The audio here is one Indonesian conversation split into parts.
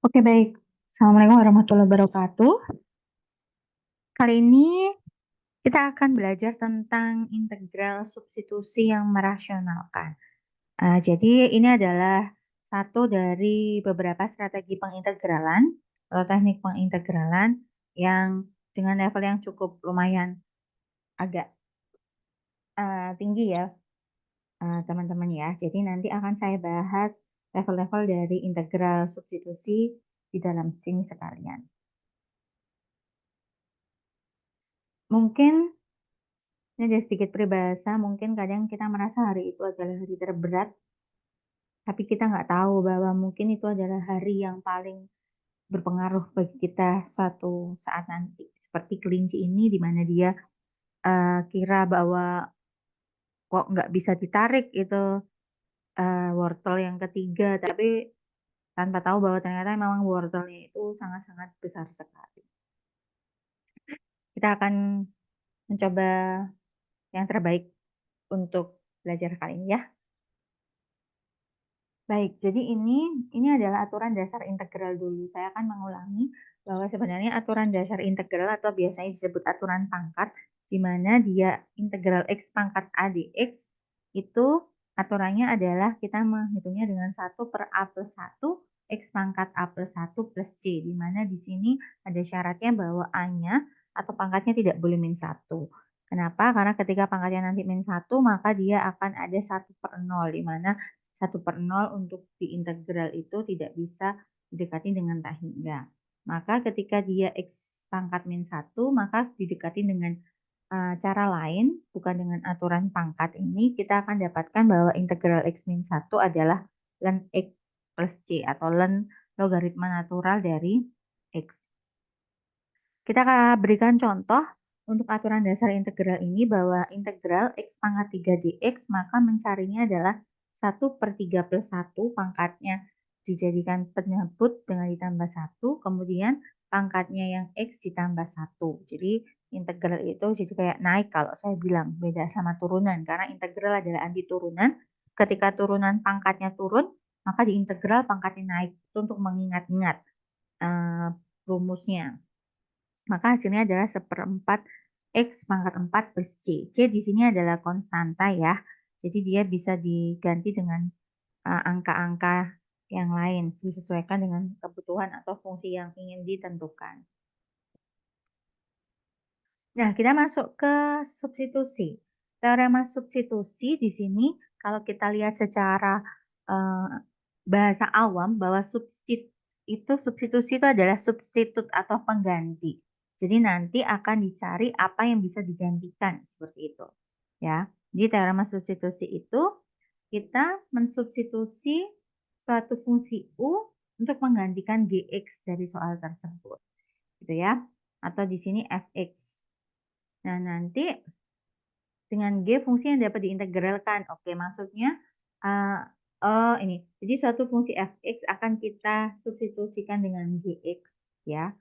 Oke, baik. Assalamualaikum warahmatullahi wabarakatuh. Kali ini kita akan belajar tentang integral substitusi yang merasionalkan. Jadi ini adalah satu dari beberapa strategi pengintegralan atau teknik pengintegralan yang dengan level yang cukup lumayan agak tinggi ya, teman-teman ya. Jadi nanti akan saya bahas level-level dari integral substitusi di dalam sini sekalian. Mungkin ini ada sedikit peribahasa, mungkin kadang kita merasa hari itu adalah hari terberat, tapi kita nggak tahu bahwa mungkin itu adalah hari yang paling berpengaruh bagi kita suatu saat nanti. Seperti kelinci ini di mana dia kira bahwa kok nggak bisa ditarik itu wortel yang ketiga, tapi tanpa tahu bahwa ternyata memang wortelnya itu sangat-sangat besar sekali. Kita akan mencoba yang terbaik untuk belajar kali ini ya. Baik, jadi ini adalah aturan dasar integral dulu. Saya akan mengulangi bahwa sebenarnya aturan dasar integral atau biasanya disebut aturan pangkat, di mana dia integral x pangkat a dx, itu aturannya adalah kita menghitungnya dengan 1 per a plus 1 x pangkat a plus 1 plus c, di mana di sini ada syaratnya bahwa a-nya atau pangkatnya tidak boleh min 1. Kenapa? Karena ketika pangkatnya nanti min 1, maka dia akan ada 1 per 0, di mana 1/0 untuk diintegral itu tidak bisa didekati dengan tak hingga. Maka ketika dia x pangkat min 1, maka didekati dengan cara lain, bukan dengan aturan pangkat ini, kita akan dapatkan bahwa integral x min 1 adalah ln x plus c atau ln logaritma natural dari x. Kita akan berikan contoh untuk aturan dasar integral ini bahwa integral x pangkat 3 dx, maka mencarinya adalah 1 per 3 plus 1, pangkatnya dijadikan penyebut dengan ditambah 1, kemudian pangkatnya yang x ditambah 1. Jadi integral itu jadi kayak naik kalau saya bilang, beda sama turunan, karena integral adalah anti turunan. Ketika turunan pangkatnya turun, maka di integral pangkatnya naik. Itu untuk mengingat-ingat rumusnya. Maka hasilnya adalah 1/4 X pangkat 4 plus C. C di sini adalah konstanta ya. Jadi dia bisa diganti dengan angka-angka yang lain disesuaikan dengan kebutuhan atau fungsi yang ingin ditentukan. Nah, kita masuk ke substitusi. Teorema substitusi di sini kalau kita lihat secara bahasa awam bahwa substitusi itu adalah substitut atau pengganti. Jadi nanti akan dicari apa yang bisa digantikan seperti itu. Ya. Jadi teorema substitusi itu kita mensubstitusi suatu fungsi u untuk menggantikan gx dari soal tersebut. Gitu ya. Atau di sini fx. Nah, nanti dengan G fungsi yang dapat diintegralkan. Oke, maksudnya ini. Jadi suatu fungsi fx akan kita substitusikan dengan gx ya.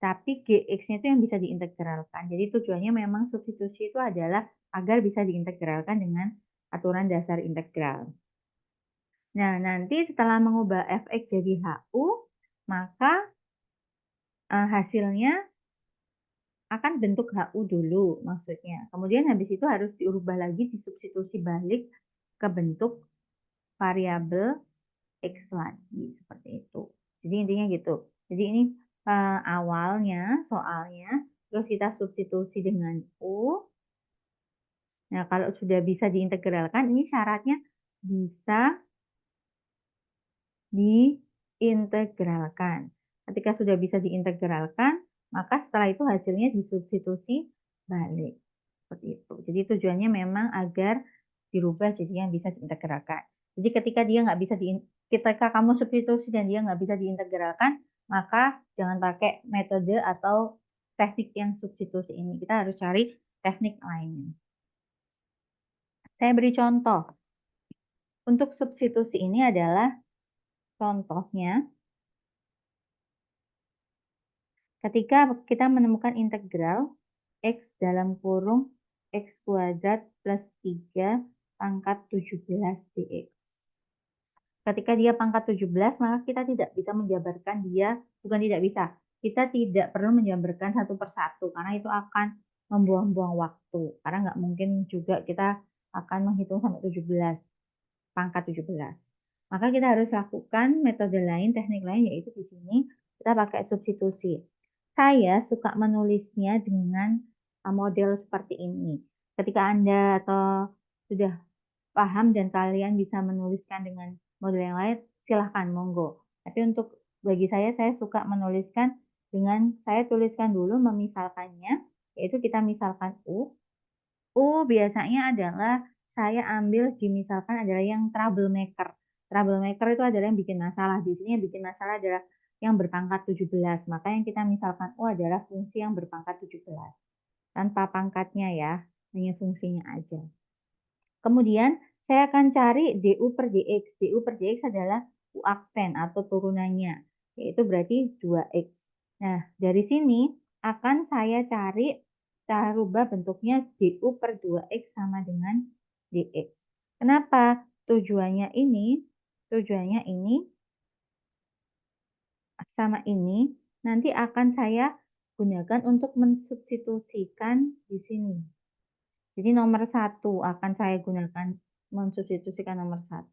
Tapi gx-nya itu yang bisa diintegralkan. Jadi tujuannya memang substitusi itu adalah agar bisa diintegralkan dengan aturan dasar integral. Nah, nanti setelah mengubah fx jadi hu, maka hasilnya akan bentuk HU dulu maksudnya. Kemudian habis itu harus diubah lagi, disubstitusi balik ke bentuk variabel X lagi seperti itu. Jadi intinya gitu. Jadi ini awalnya soalnya, terus kita substitusi dengan U. Nah, kalau sudah bisa diintegralkan, ini syaratnya bisa diintegralkan. Ketika sudah bisa diintegralkan, maka setelah itu hasilnya disubstitusi balik. Seperti itu. Jadi tujuannya memang agar dirubah jadi yang bisa diintegralkan. Jadi ketika dia nggak bisa ketika kamu substitusi dan dia nggak bisa diintegralkan, maka jangan pakai metode atau teknik yang substitusi ini. Kita harus cari teknik lainnya. Saya beri contoh. Untuk substitusi ini adalah contohnya ketika kita menemukan integral x dalam kurung x kuadrat plus 3 pangkat 17 dx. Ketika dia pangkat 17, maka kita tidak bisa menjabarkan dia, bukan tidak bisa, kita tidak perlu menjabarkan satu persatu, karena itu akan membuang-buang waktu. Karena nggak mungkin juga kita akan menghitung sampai 17, pangkat 17. Maka kita harus lakukan metode lain, teknik lain, yaitu di sini kita pakai substitusi. Saya suka menulisnya dengan model seperti ini. Ketika Anda atau sudah paham dan kalian bisa menuliskan dengan model yang lain, silahkan, monggo. Tapi untuk bagi saya suka menuliskan dengan, saya tuliskan dulu memisalkannya, yaitu kita misalkan U. U biasanya adalah saya ambil dimisalkan adalah yang troublemaker. Troublemaker itu adalah yang bikin masalah. Di sini yang bikin masalah adalah yang berpangkat 17. Maka yang kita misalkan U adalah fungsi yang berpangkat 17. Tanpa pangkatnya ya, hanya fungsinya aja. Kemudian saya akan cari DU per DX. DU per DX adalah U aksen atau turunannya, yaitu berarti 2X. Nah, dari sini akan saya cari, cara rubah bentuknya DU per 2X sama dengan DX. Kenapa? Tujuannya ini sama ini nanti akan saya gunakan untuk mensubstitusikan di sini. Jadi nomor 1 akan saya gunakan mensubstitusikan nomor 1,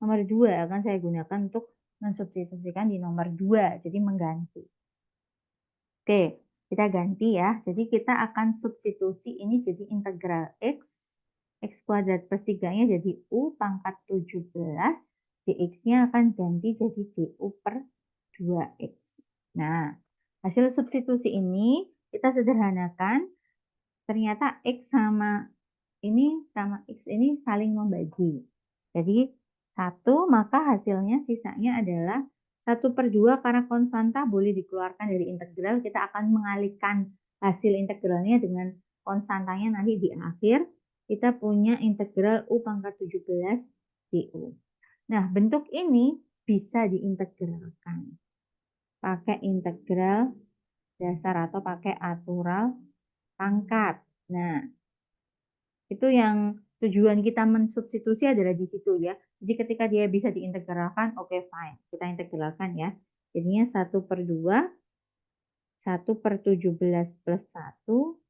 nomor 2 akan saya gunakan untuk mensubstitusikan di nomor 2, jadi mengganti. Oke, kita ganti ya. Jadi kita akan substitusi ini jadi integral X kuadrat plus 3-nya jadi U pangkat 17, dx-nya akan ganti jadi du per 2x. Nah, hasil substitusi ini kita sederhanakan, ternyata X sama X ini saling membagi. Jadi 1, maka hasilnya sisanya adalah 1/2 karena konstanta boleh dikeluarkan dari integral. Kita akan mengalihkan hasil integralnya dengan konstantanya nanti di akhir. Kita punya integral U pangkat 17 du. Nah, bentuk ini bisa diintegralkan pakai integral dasar atau pakai aturan pangkat. Nah, itu yang tujuan kita mensubstitusi adalah di situ ya. Jadi ketika dia bisa diintegralkan, oke, fine. Kita integralkan ya. Jadinya 1/2, 1/17 plus 1,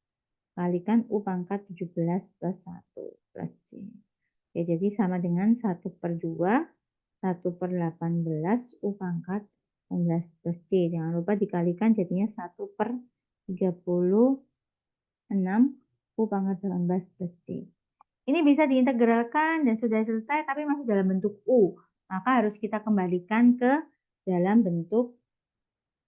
kalikan U pangkat 17 plus 1 plus C. Ya, jadi sama dengan 1/2, 1/18 U pangkat 16 plus C. Jangan lupa dikalikan jadinya 1/36 U pangkat 18 plus C. Ini bisa diintegralkan dan sudah selesai, tapi masih dalam bentuk U. Maka harus kita kembalikan ke dalam bentuk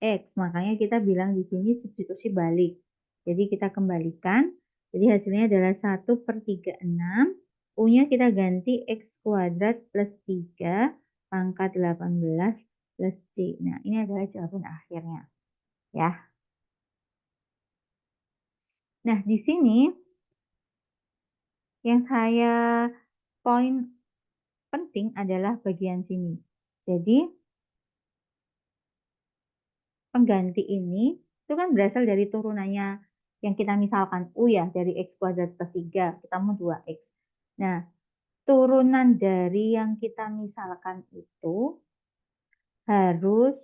X. Makanya kita bilang di sini substitusi balik. Jadi kita kembalikan. Jadi hasilnya adalah 1/36. U-nya kita ganti X kuadrat plus 3 pangkat 18 plus C. Nah, ini adalah jawaban akhirnya. Ya. Nah, di sini yang saya poin penting adalah bagian sini. Jadi pengganti ini itu kan berasal dari turunannya yang kita misalkan U ya, dari X kuadrat plus 3, kita mau 2X. Nah, turunan dari yang kita misalkan itu harus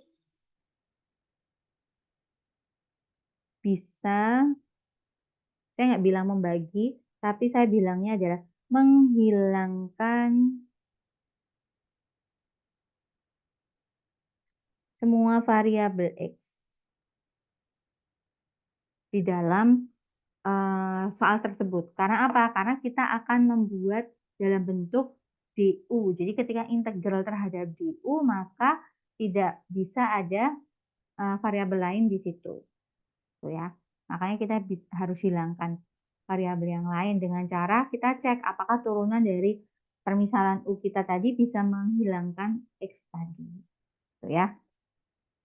bisa, saya nggak bilang membagi, tapi saya bilangnya adalah menghilangkan semua variabel X di dalam soal tersebut. Karena apa? Karena kita akan membuat dalam bentuk du. Jadi ketika integral terhadap du, maka tidak bisa ada variabel lain di situ. Tuh ya. Makanya kita harus hilangkan variabel yang lain dengan cara kita cek apakah turunan dari permisalan u kita tadi bisa menghilangkan x tadi. Tuh ya.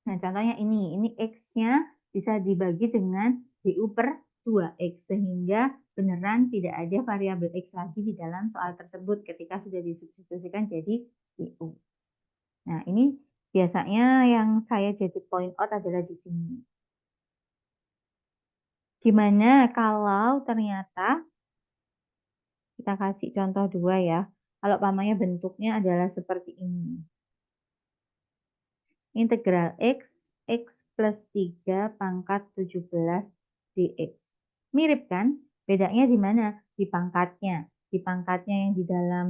Nah, contohnya ini X-nya bisa dibagi dengan DU per 2X, sehingga beneran tidak ada variabel X lagi di dalam soal tersebut ketika sudah disubstitusikan jadi DU. Nah, ini biasanya yang saya jadi point out adalah di sini. Gimana kalau ternyata, kita kasih contoh 2 ya, kalau pamannya bentuknya adalah seperti ini. integral X, X plus 3 pangkat 17 dx. Mirip kan? Bedanya di mana? Di pangkatnya. Di pangkatnya yang di dalam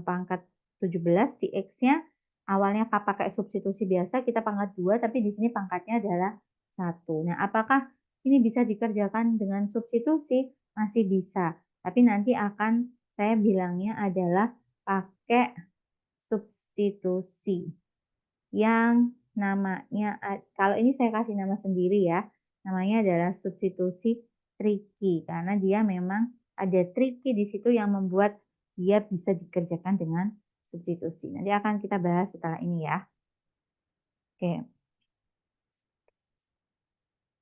pangkat 17, di X-nya awalnya pakai substitusi biasa, kita pangkat 2, tapi di sini pangkatnya adalah 1. Nah, apakah ini bisa dikerjakan dengan substitusi? Masih bisa, tapi nanti akan saya bilangnya adalah pakai substitusi yang namanya, kalau ini saya kasih nama sendiri ya, namanya adalah substitusi tricky, karena dia memang ada tricky di situ yang membuat dia bisa dikerjakan dengan substitusi. Nanti akan kita bahas setelah ini ya. Oke.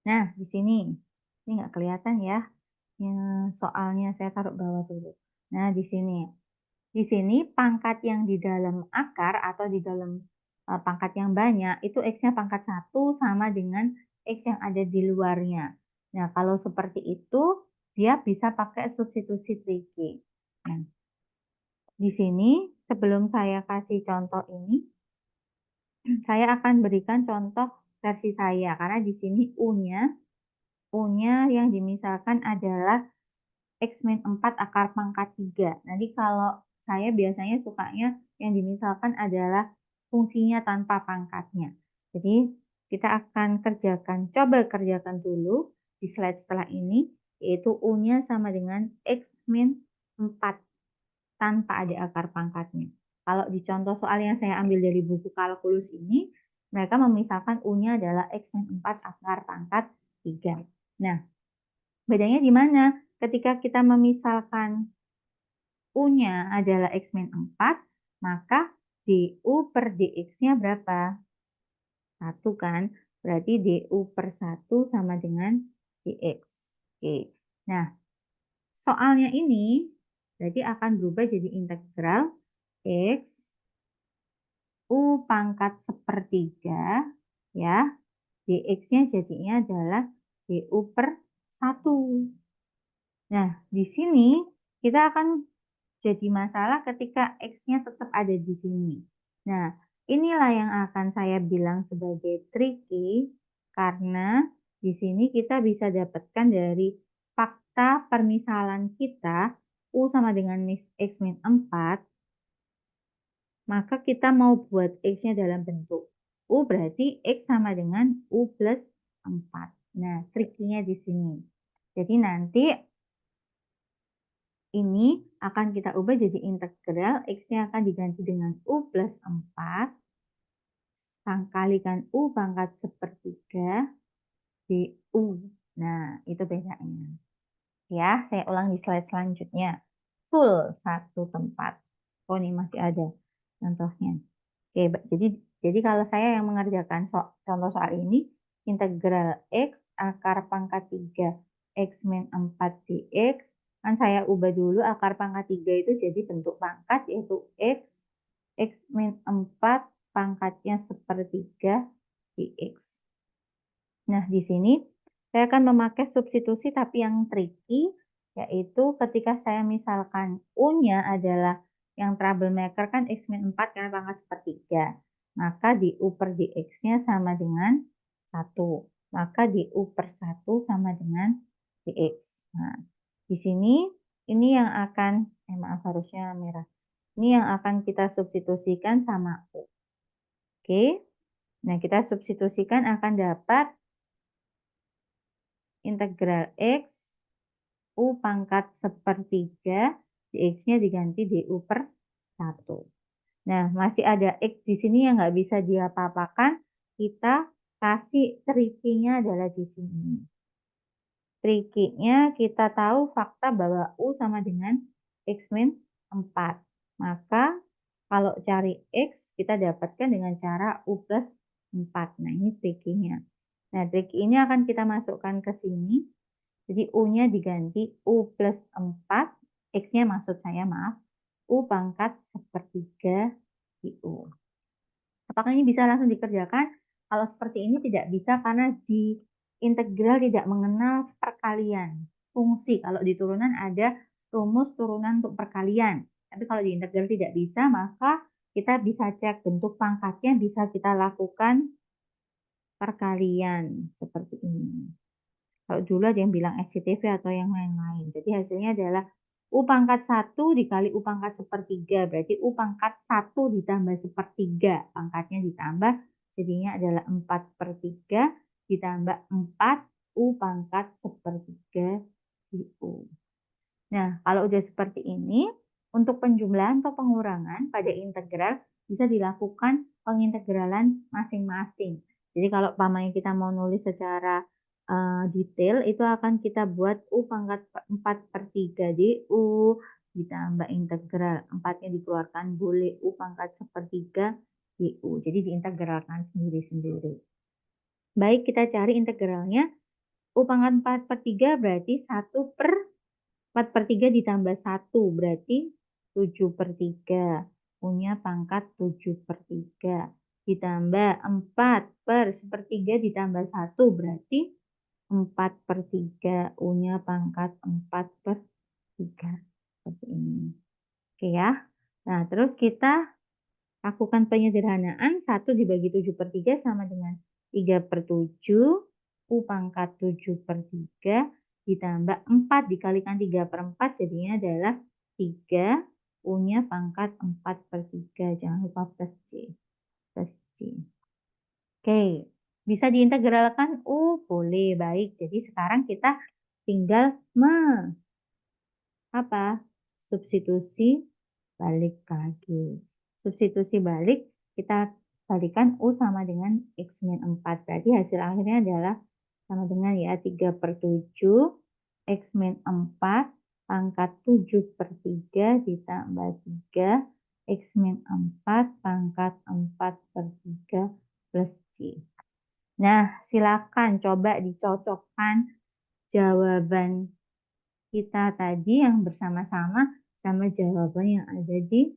Nah, di sini. Ini nggak kelihatan ya. Yang soalnya saya taruh bawah dulu. Nah, di sini. Di sini pangkat yang di dalam akar atau di dalam pangkat yang banyak, itu X-nya pangkat 1 sama dengan X yang ada di luarnya. Nah, kalau seperti itu, dia bisa pakai substitusi tricky. Nah, di sini sebelum saya kasih contoh ini, saya akan berikan contoh versi saya karena di sini U-nya yang dimisalkan adalah X-4 akar pangkat 3. Nanti kalau saya biasanya sukanya yang dimisalkan adalah fungsinya tanpa pangkatnya. Jadi kita akan coba kerjakan dulu di slide setelah ini, yaitu U-nya sama dengan X-4 tanpa ada akar pangkatnya. Kalau di contoh soal yang saya ambil dari buku kalkulus ini, mereka memisalkan U-nya adalah X-4 akar pangkat 3. Nah, bedanya di mana? Ketika kita memisalkan U-nya adalah X-4, maka DU per DX-nya berapa? 1 kan? Berarti DU per 1 sama dengan DX. Oke. Nah, soalnya ini berarti akan berubah jadi integral X U pangkat sepertiga, ya. DX-nya jadinya adalah DU per 1. Nah, di sini kita akan jadi masalah ketika X-nya tetap ada di sini. Nah, inilah yang akan saya bilang sebagai tricky, karena di sini kita bisa dapatkan dari fakta permisalan kita, U sama dengan X-4, maka kita mau buat X-nya dalam bentuk U, berarti X sama dengan U plus 4. Nah, trikinya di sini. Jadi nanti ini akan kita ubah jadi integral, X-nya akan diganti dengan U plus 4, kalikan U pangkat sepertiga DU. Nah, itu bedanya. Ya, saya ulang di slide selanjutnya. Full satu tempat. Oh, ini masih ada contohnya. Oke, jadi kalau saya yang mengerjakan contoh soal ini, integral X akar pangkat 3 X min 4 dx, kan saya ubah dulu akar pangkat 3 itu jadi bentuk pangkat, yaitu X min 4 pangkatnya sepertiga dx. Nah, di sini saya akan memakai substitusi tapi yang tricky, yaitu ketika saya misalkan U-nya adalah yang troublemaker kan X-4 karena pangkat sepertiga. Maka di U per dx-nya sama dengan 1. Maka di U per 1 sama dengan dx. Nah, di sini ini yang akan, maaf harusnya merah. Ini yang akan kita substitusikan sama U. Oke, nah kita substitusikan akan dapat integral X U pangkat sepertiga, dx-nya diganti du per 1. Nah, masih ada X di sini yang nggak bisa diapa-apakan, kita kasih tricky-nya adalah di sini. Tricky-nya kita tahu fakta bahwa U sama dengan X min 4. Maka kalau cari X, kita dapatkan dengan cara U plus 4. Nah, ini tricky-nya. Nah, tricky ini akan kita masukkan ke sini. Jadi U-nya diganti U plus 4, X-nya maksud saya maaf, U pangkat sepertiga U. Apakah ini bisa langsung dikerjakan? Kalau seperti ini tidak bisa karena di integral tidak mengenal perkalian. Fungsi, kalau di turunan ada rumus turunan untuk perkalian. Tapi kalau di integral tidak bisa, maka kita bisa cek bentuk pangkatnya, bisa kita lakukan perkalian seperti ini. Kalau dulu ada yang bilang SCTV atau yang lain-lain. Jadi hasilnya adalah U pangkat 1 dikali U pangkat sepertiga. Berarti U pangkat 1 ditambah sepertiga. Pangkatnya ditambah, jadinya adalah 4/3 ditambah 4 U pangkat sepertiga di U. Nah, kalau udah seperti ini, untuk penjumlahan atau pengurangan pada integral bisa dilakukan pengintegralan masing-masing. Jadi kalau umpamanya kita mau nulis secara detail, itu akan kita buat U pangkat 4/3 DU, ditambah integral 4-nya dikeluarkan, boleh U pangkat sepertiga DU. Jadi diintegralkan sendiri-sendiri. Baik, kita cari integralnya. U pangkat 4/3 berarti 4/3 ditambah 1 berarti 7/3. Punya pangkat 7/3. Ditambah 4/1 ditambah 1 berarti 4/3. U-nya pangkat 4/3. Seperti ini. Oke ya. Nah, terus kita lakukan penyederhanaan. 1 dibagi 7/3 sama dengan 3/7. U pangkat 7/3 ditambah 4 dikalikan 3/4 jadinya adalah 3. U-nya pangkat 4/3. Jangan lupa plus C. Plus C. Oke. Bisa diintegralkan U? Boleh. Baik. Jadi sekarang kita tinggal substitusi balik lagi. Substitusi balik, kita balikan U sama dengan X-4. Berarti hasil akhirnya adalah sama dengan ya 3/7 X-4 pangkat 7/3 ditambah 3 X-4 pangkat 4/3 plus C. Nah, silakan coba dicocokkan jawaban kita tadi yang bersama-sama sama jawaban yang ada di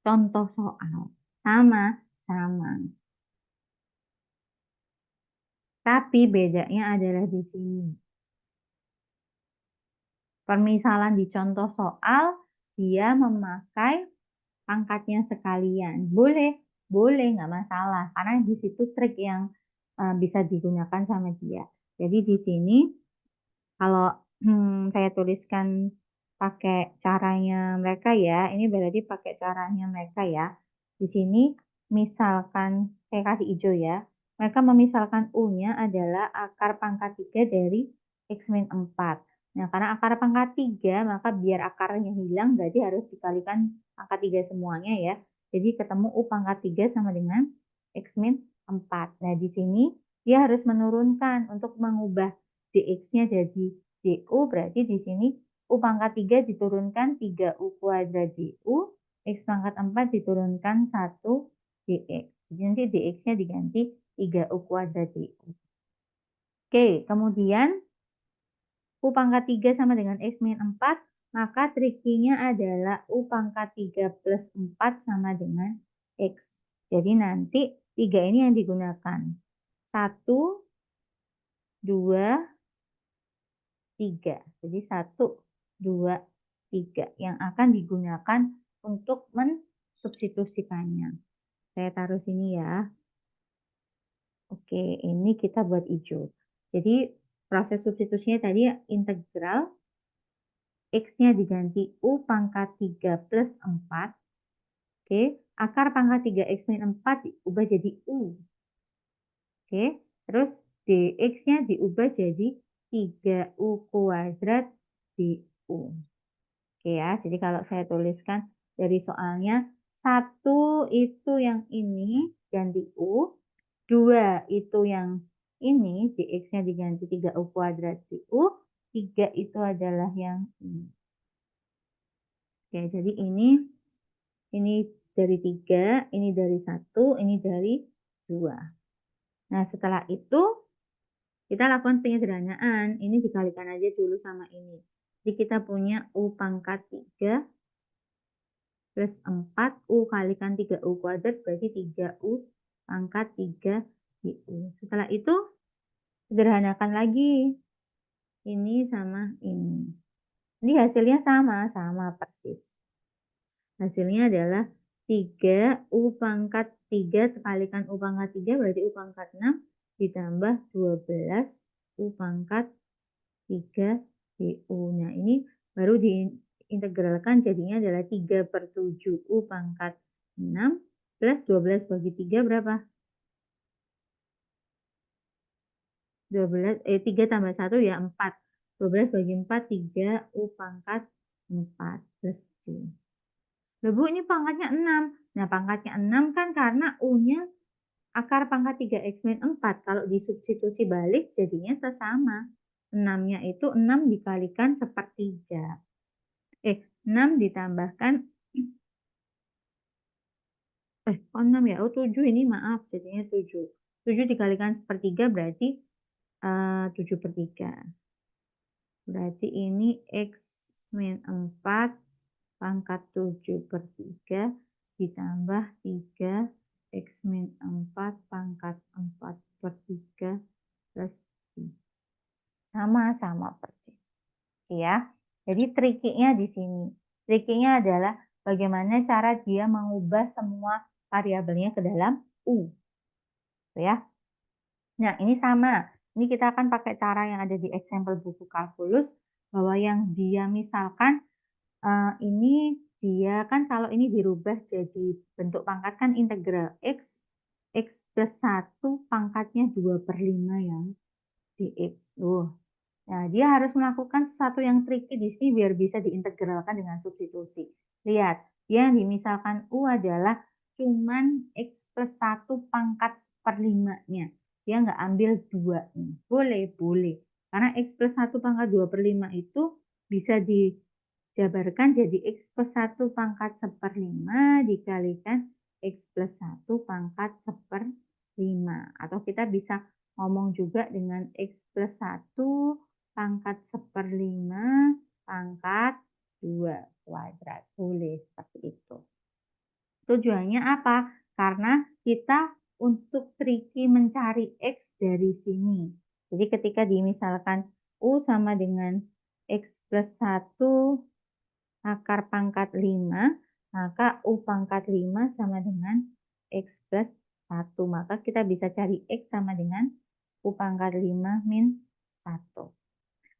contoh soal. Sama-sama. Tapi bedanya adalah di sini. Permisalan di contoh soal, dia memakai pangkatnya sekalian. Boleh, nggak masalah. Karena di situ trik yang bisa digunakan sama dia. Jadi di sini, kalau saya tuliskan pakai caranya mereka ya, ini berarti pakai caranya mereka ya. Di sini, misalkan saya kasih hijau ya, mereka memisalkan U-nya adalah akar pangkat 3 dari X-4. Nah, karena akar pangkat 3, maka biar akarnya hilang, berarti harus dikalikan pangkat 3 semuanya ya. Jadi ketemu U pangkat 3 sama dengan X-4. Nah, di sini dia harus menurunkan untuk mengubah dx-nya jadi du, berarti di sini U pangkat 3 diturunkan 3U kuadrat du, X pangkat 4 diturunkan 1 dx. Jadi nanti dx-nya diganti 3U kuadrat du. Oke, kemudian U pangkat 3 sama dengan X-4, maka trikinya adalah U pangkat 3 plus 4 sama dengan X. Jadi nanti 3 ini yang digunakan. 1, 2, 3. Jadi 1, 2, 3 yang akan digunakan untuk mensubstitusikannya. Saya taruh sini ya. Oke, ini kita buat hijau. Jadi proses substitusinya tadi integral X-nya diganti U pangkat 3 plus 4. Oke, akar pangkat 3 X-4 diubah jadi U. Oke, terus dx-nya diubah jadi 3U kuadrat du. Oke ya, jadi kalau saya tuliskan dari soalnya, 1 itu yang ini ganti U, 2 itu yang ini, dx-nya diganti 3U kuadrat du, 3 itu adalah yang ini. Oke, jadi ini dari 3, ini dari 1, ini dari 2. Nah, setelah itu kita lakukan penyederhanaan. Ini dikalikan aja dulu sama ini. Jadi kita punya U pangkat 3 plus 4, U kalikan 3U kuadrat berarti 3U pangkat 3 DU. Setelah itu, sederhanakan lagi. Ini sama ini. Ini hasilnya sama persis. Hasilnya adalah 3 U pangkat 3 kalikan U pangkat 3 berarti U pangkat 6 ditambah 12 U pangkat 3 DU. Nah, ini baru diintegralkan jadinya adalah 3/7 U pangkat 6 plus 12 bagi 3 berapa? 3 tambah 1 ya 4. 12 bagi 4, 3 U pangkat 4 plus C. Loh Bu, ini pangkatnya 6. Nah, pangkatnya 6 kan karena U-nya akar pangkat 3X min 4. Kalau disubstitusi balik jadinya sesama. 6-nya itu 6 dikalikan sepertiga. 6 ditambahkan, kok 6 ya? Oh 7 ini maaf, jadinya 7. 7 dikalikan sepertiga berarti 7/3. Berarti ini X min 4 pangkat 7/3 ditambah 3 X min 4 pangkat 4/3 plus 3. Sama-sama persis. Ya. Jadi triknya di sini. Triknya adalah bagaimana cara dia mengubah semua variabelnya ke dalam U. Ya. Nah, ini sama. Ini kita akan pakai cara yang ada di example buku kalkulus, bahwa yang dia misalkan ini dia kan kalau ini dirubah jadi bentuk pangkat kan integral X plus 1 pangkatnya 2/5 ya, dx. Nah, dia harus melakukan sesuatu yang tricky di sini biar bisa diintegralkan dengan substitusi. Lihat, dia yang dimisalkan U adalah cuman X plus 1 pangkat 1/5-nya. Dia nggak ambil 2 nih. Boleh, boleh. Karena X plus 1 pangkat 2/5 itu bisa dijabarkan jadi X plus 1 pangkat 1/5 dikalikan X plus 1 pangkat 1/5. Atau kita bisa ngomong juga dengan X plus 1 pangkat 1/5 pangkat 2 kuadrat. Boleh seperti itu. Tujuannya apa? Karena kita untuk tricky mencari X dari sini. Jadi ketika dimisalkan U sama dengan X plus 1 akar pangkat 5, maka U pangkat 5 sama dengan X plus 1. Maka kita bisa cari X sama dengan U pangkat 5 min 1.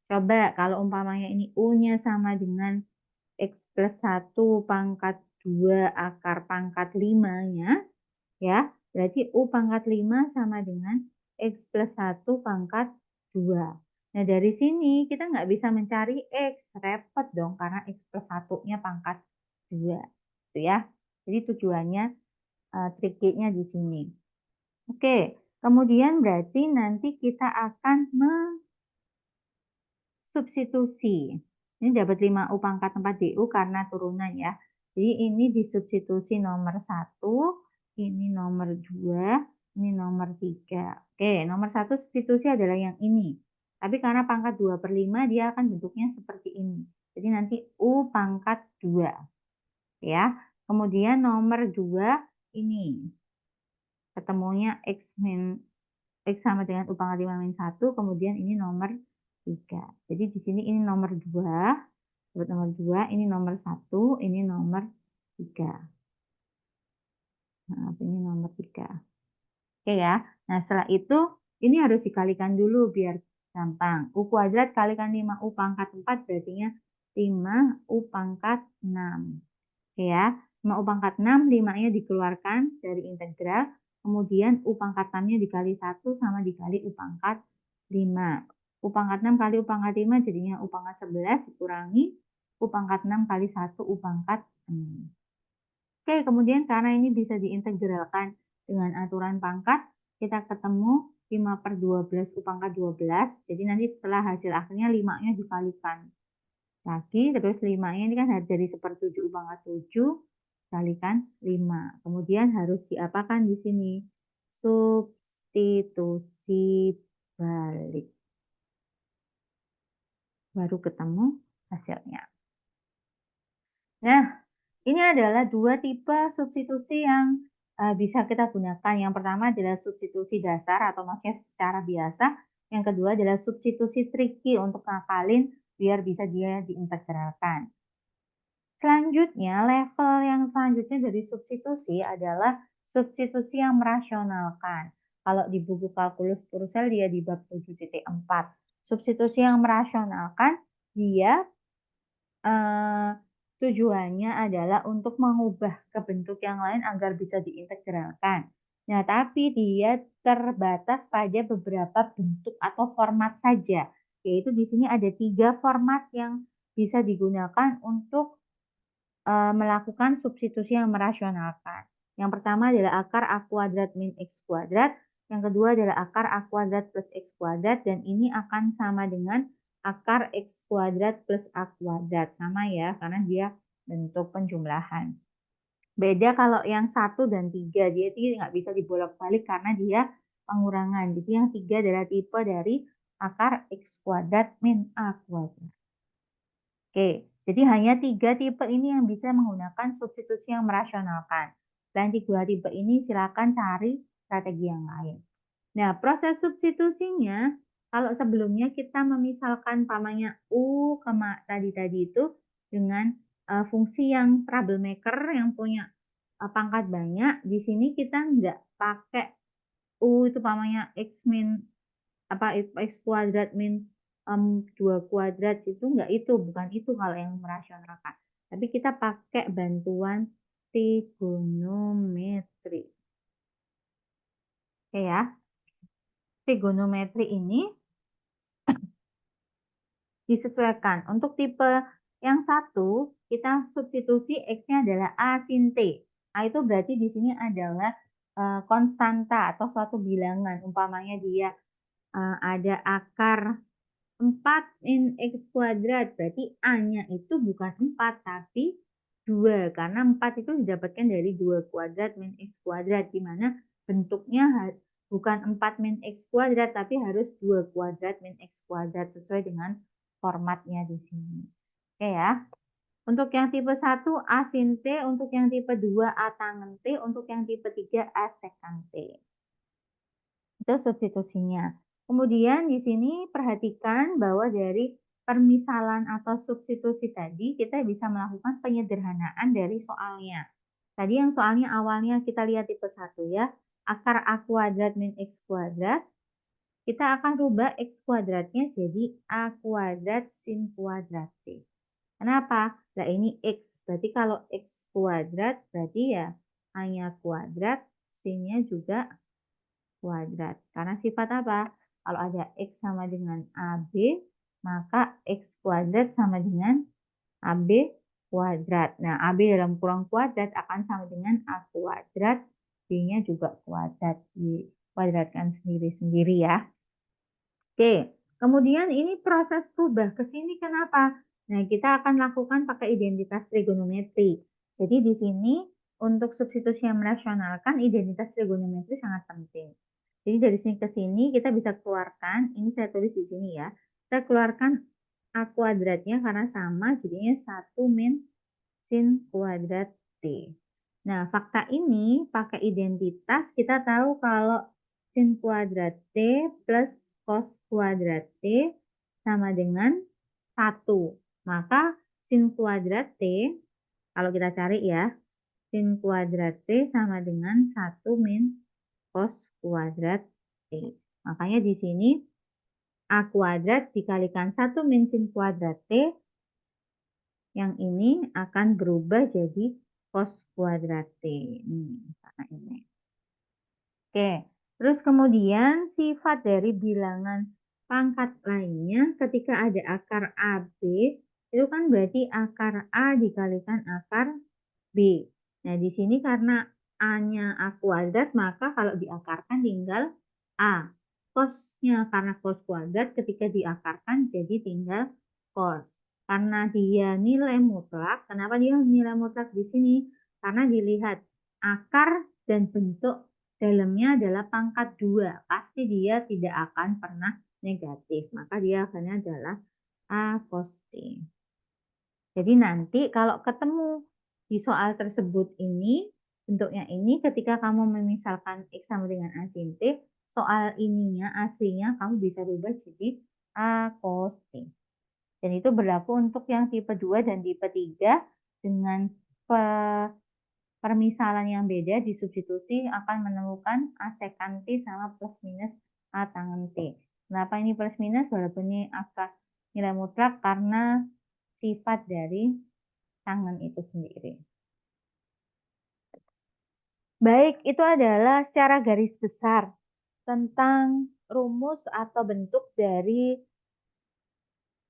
Coba kalau umpamanya ini U-nya sama dengan X plus 1 pangkat 2 akar pangkat 5-nya, ya, berarti U pangkat 5 sama dengan X plus 1 pangkat 2. Nah, dari sini kita nggak bisa mencari X, repot dong, karena X plus 1-nya pangkat 2. Gitu ya. Jadi tujuannya, triknya di sini. Oke, kemudian berarti nanti kita akan substitusi. Ini dapat 5U pangkat 4 DU karena turunan ya. Jadi ini disubstitusi nomor 1, ini nomor 2, ini nomor 3. Oke, nomor 1 substitusi adalah yang ini. Tapi karena pangkat 2/5 dia akan bentuknya seperti ini. Jadi nanti U pangkat 2. Ya. Kemudian nomor 2 ini. Ketemunya X sama dengan U pangkat 5 min 1, kemudian ini nomor 3. Jadi di sini ini nomor 2, nomor 2, ini nomor 1, ini nomor 3. Nah, ini nomor 3. Oke ya. Nah, setelah itu ini harus dikalikan dulu biar gampang. U kuadrat kalikan 5U pangkat 4 berarti 5U pangkat 6. Oke ya. 5U pangkat 6, 5-nya dikeluarkan dari integral. Kemudian U pangkat 6-nya dikali 1 sama dikali U pangkat 5. U pangkat 6 kali U pangkat 5 jadinya U pangkat 11 dikurangi U pangkat 6 kali 1 U pangkat 6. Oke, kemudian karena ini bisa diintegralkan dengan aturan pangkat, kita ketemu 5/12 U pangkat 12. Jadi nanti setelah hasil akhirnya 5-nya dikalikan lagi, terus 5-nya ini kan dari 1/7 U pangkat 7 kalikan 5. Kemudian harus diapakan di sini? Substitusi balik. Baru ketemu hasilnya. Nah, ini adalah dua tipe substitusi yang bisa kita gunakan. Yang pertama adalah substitusi dasar atau maksudnya secara biasa. Yang kedua adalah substitusi tricky untuk ngakalin biar bisa dia diintegralkan. Selanjutnya, level yang selanjutnya dari substitusi adalah substitusi yang merasionalkan. Kalau di buku kalkulus Purcell dia di bab 7.4. Substitusi yang merasionalkan dia tujuannya adalah untuk mengubah ke bentuk yang lain agar bisa diintegralkan. Nah, tapi dia terbatas pada beberapa bentuk atau format saja. Yaitu di sini ada 3 format yang bisa digunakan untuk melakukan substitusi yang merasionalkan. Yang pertama adalah akar A kuadrat min X kuadrat, yang kedua adalah akar A kuadrat plus X kuadrat, dan ini akan sama dengan akar X kuadrat plus A kuadrat. Sama ya, karena dia bentuk penjumlahan. Beda kalau yang 1 dan 3, dia nggak bisa dibolak-balik karena dia pengurangan. Jadi yang 3 adalah tipe dari akar X kuadrat min A kuadrat. Oke, jadi hanya 3 tipe ini yang bisa menggunakan substitusi yang merasionalkan. Selain 3 tipe ini, silakan cari strategi yang lain. Nah, proses substitusinya, kalau sebelumnya kita memisalkan pamannya U, tadi itu dengan fungsi yang troublemaker yang punya pangkat banyak, di sini kita nggak pakai U itu pamannya X min X kuadrat min 2 kuadrat itu enggak, bukan itu kalau yang merasionalkan. Tapi kita pakai bantuan trigonometri. Oke ya. Trigonometri ini disesuaikan. Untuk tipe yang 1, kita substitusi X-nya adalah A sin T. A itu berarti di sini adalah konstanta atau suatu bilangan. Umpamanya dia ada akar 4 min X kuadrat, berarti A-nya itu bukan 4, tapi 2. Karena 4 itu didapatkan dari 2 kuadrat min X kuadrat, di mana bentuknya bukan 4 min X kuadrat, tapi harus 2 kuadrat min X kuadrat, sesuai dengan formatnya di sini. Oke ya. Untuk yang tipe 1 A sin T, untuk yang tipe 2 A tangen T, untuk yang tipe 3 A sekant T. Itu substitusinya. Kemudian di sini perhatikan bahwa dari permisalan atau substitusi tadi kita bisa melakukan penyederhanaan dari soalnya. Tadi yang soalnya awalnya kita lihat tipe 1 ya, akar A kuadrat min X kuadrat, kita akan rubah X kuadratnya jadi A kuadrat sin kuadrat T. Kenapa? Nah ini X, berarti kalau X kuadrat berarti ya A-nya kuadrat, sin-nya juga kuadrat. Karena sifat apa? Kalau ada X sama dengan AB, maka X kuadrat sama dengan AB kuadrat. Nah, AB dalam kurung kuadrat akan sama dengan A kuadrat, B-nya juga kuadrat. Dikuadratkan sendiri-sendiri ya. Oke, kemudian ini proses berubah ke sini kenapa? Nah, kita akan lakukan pakai identitas trigonometri. Jadi di sini untuk substitusi yang merasionalkan identitas trigonometri sangat penting. Jadi dari sini ke sini kita bisa keluarkan, ini saya tulis di sini ya, kita keluarkan A kuadratnya karena sama, jadinya 1 min sin kuadrat T. Nah, fakta ini pakai identitas, kita tahu kalau sin kuadrat T plus cos kuadrat T sama dengan 1. Maka sin kuadrat T, kalau kita cari ya, sin kuadrat T sama dengan 1 min cos kuadrat T. Makanya di sini A kuadrat dikalikan 1 min sin kuadrat T, yang ini akan berubah jadi cos kuadrat T. Ini. Oke, terus kemudian sifat dari bilangan pangkat lainnya ketika ada akar AB, itu kan berarti akar A dikalikan akar B. Nah, di sini karena A-nya A kuadrat, maka kalau diakarkan tinggal A. Cos-nya karena cos kuadrat ketika diakarkan jadi tinggal cos. Karena dia nilai mutlak, kenapa dia nilai mutlak di sini? Karena dilihat akar dan bentuk dalamnya adalah pangkat 2. Pasti dia tidak akan pernah negatif. Maka dia akhirnya adalah A cos T. Jadi nanti kalau ketemu di soal tersebut ini, bentuknya ini, ketika kamu memisalkan X sama dengan A sin T, soal ininya, aslinya kamu bisa rubah jadi A cos T. Dan itu berlaku untuk yang tipe 2 dan tipe 3. dengan permisalan yang beda disubstitusi akan menemukan A sekan T sama plus minus A tangen T. Kenapa ini plus minus walaupun ini angka nilai mutlak? Karena sifat dari tangen itu sendiri. Baik, itu adalah secara garis besar tentang rumus atau bentuk dari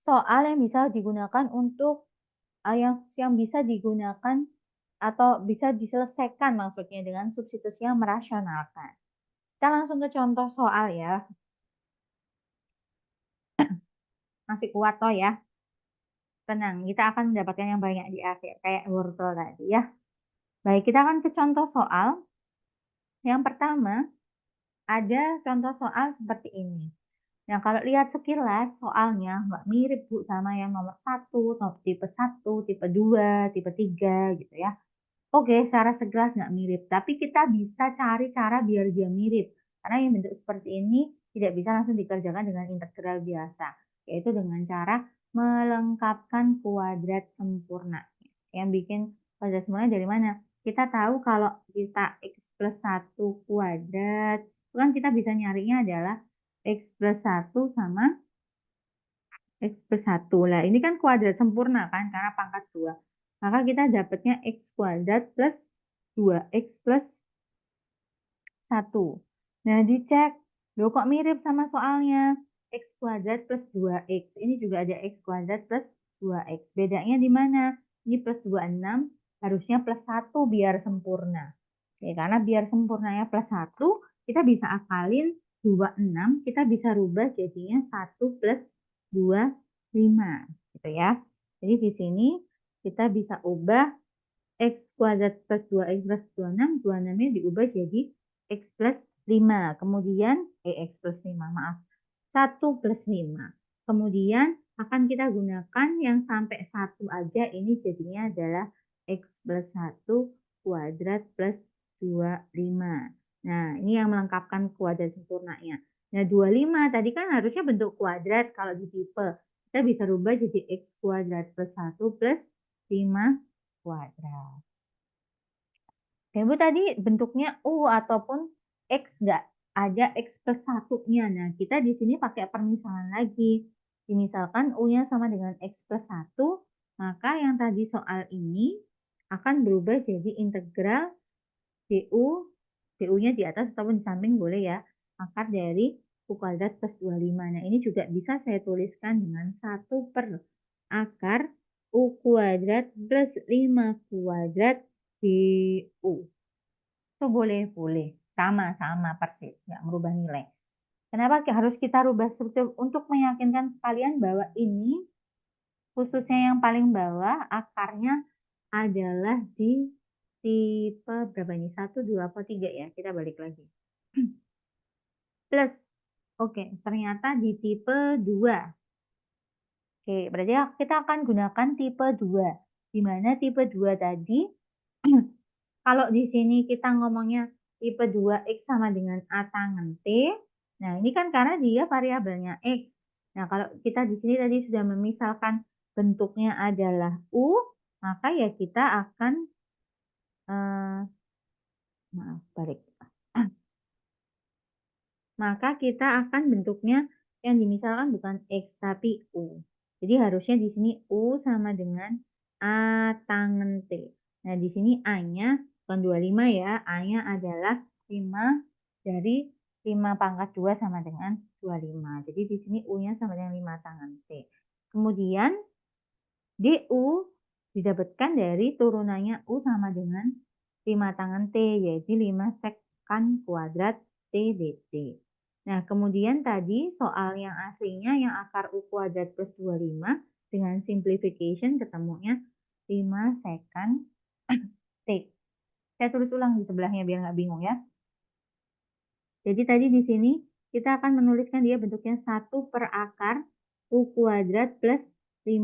soal yang bisa digunakan untuk yang bisa digunakan atau bisa diselesaikan maksudnya dengan substitusi yang merasionalkan. Kita langsung ke contoh soal ya. Masih kuat toh ya. Tenang, kita akan mendapatkan yang banyak di akhir kayak wortel tadi ya. Baik, kita akan ke contoh soal. Yang pertama, ada contoh soal seperti ini. Nah, kalau lihat sekilas soalnya nggak mirip Bu sama yang nomor 1, tipe 1, tipe 2, tipe 3 gitu ya. Oke, secara sekilas nggak mirip, tapi kita bisa cari cara biar dia mirip. Karena yang bentuk seperti ini tidak bisa langsung dikerjakan dengan integral biasa, yaitu dengan cara melengkapkan kuadrat sempurna. Yang bikin kuadrat sempurna dari mana? Kita tahu kalau kita x plus 1 kuadrat, itu kan kita bisa nyarinya adalah x plus 1 sama x plus 1. Lah, ini kan kuadrat sempurna kan, karena pangkat 2. Maka kita dapatnya x kuadrat plus 2x plus 1. Nah, dicek. Loh, kok mirip sama soalnya? X kuadrat plus 2x. Ini juga ada x kuadrat plus 2x. Bedanya di mana? Ini plus 26, harusnya plus 1 biar sempurna. Oke, karena biar sempurnanya plus 1, kita bisa akalin 26, kita bisa rubah jadinya 1 plus 2, 5. Gitu ya. Jadi di sini kita bisa ubah x kuadrat plus 2x plus 26, 26-nya diubah jadi x plus 5. Kemudian, x plus 5, maaf. 1 plus 5. Kemudian akan kita gunakan yang sampai 1 aja, ini jadinya adalah x plus 1 kuadrat plus 25. Nah, ini yang melengkapkan kuadrat sempurnanya. Nah, 25 tadi kan harusnya bentuk kuadrat kalau di tipe. Kita bisa rubah jadi x kuadrat plus 1 plus 5 kuadrat. Dan Bu tadi bentuknya U ataupun X nggak ada X plus 1-nya. Nah, kita di sini pakai permisalan lagi. Misalkan U-nya sama dengan X plus 1, maka yang tadi soal ini akan berubah jadi integral DU, DU-nya di atas ataupun di samping boleh ya, akar dari U kuadrat plus 25. Nah, ini juga bisa saya tuliskan dengan 1 per akar U kuadrat plus 5 kuadrat DU. Itu boleh. Sama persis, nggak merubah nilai. Kenapa harus kita rubah seperti untuk meyakinkan kalian bahwa ini khususnya yang paling bawah akarnya adalah di tipe berapa ini? 1, 2, atau 3 ya? Kita balik lagi. Plus. Oke, ternyata di tipe 2. Oke, berarti kita akan gunakan tipe 2. Di mana tipe 2 tadi, kalau di sini kita ngomongnya tipe 2x sama dengan A tangen T, nah ini kan karena dia variabelnya X. Nah, kalau kita di sini tadi sudah memisalkan bentuknya adalah U, maka ya kita akan, maaf, balik. Maka kita akan bentuknya yang dimisalkan bukan X tapi U. Jadi harusnya di sini U sama dengan A tangen T. Nah, di sini A-nya bukan 25 ya, A-nya adalah 5 dari 5 pangkat 2 sama dengan 25. Jadi di sini U-nya sama dengan 5 tangen T. Kemudian DU didapatkan dari turunannya U sama dengan 5 tangen T, yaitu 5 sekan kuadrat T dt. Nah, kemudian tadi soal yang aslinya yang akar U kuadrat plus 25 dengan simplification ketemunya 5 sekan T. Saya tulis ulang di sebelahnya biar nggak bingung ya. Jadi tadi di sini kita akan menuliskan dia bentuknya 1 per akar U kuadrat plus 5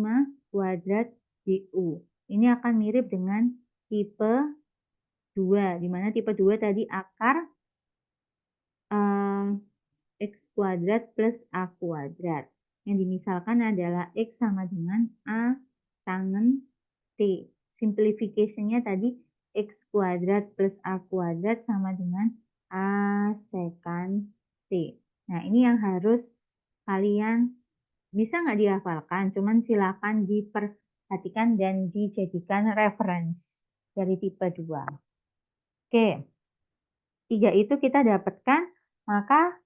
kuadrat DU. Ini akan mirip dengan tipe 2, di mana tipe 2 tadi akar X kuadrat plus A kuadrat. Yang dimisalkan adalah X sama dengan A tangen T. simplification-nya tadi X kuadrat plus A kuadrat sama dengan A sekant T. Nah, ini yang harus kalian bisa nggak dihafalkan, cuman silakan diperhatikan dan dijadikan reference dari tipe 2. Oke, 3 itu kita dapatkan, maka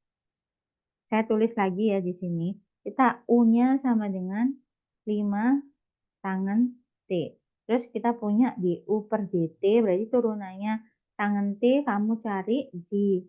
saya tulis lagi ya di sini. Kita U-nya sama dengan 5 tangen T. Terus kita punya DU per DT, berarti turunannya tangen T kamu cari di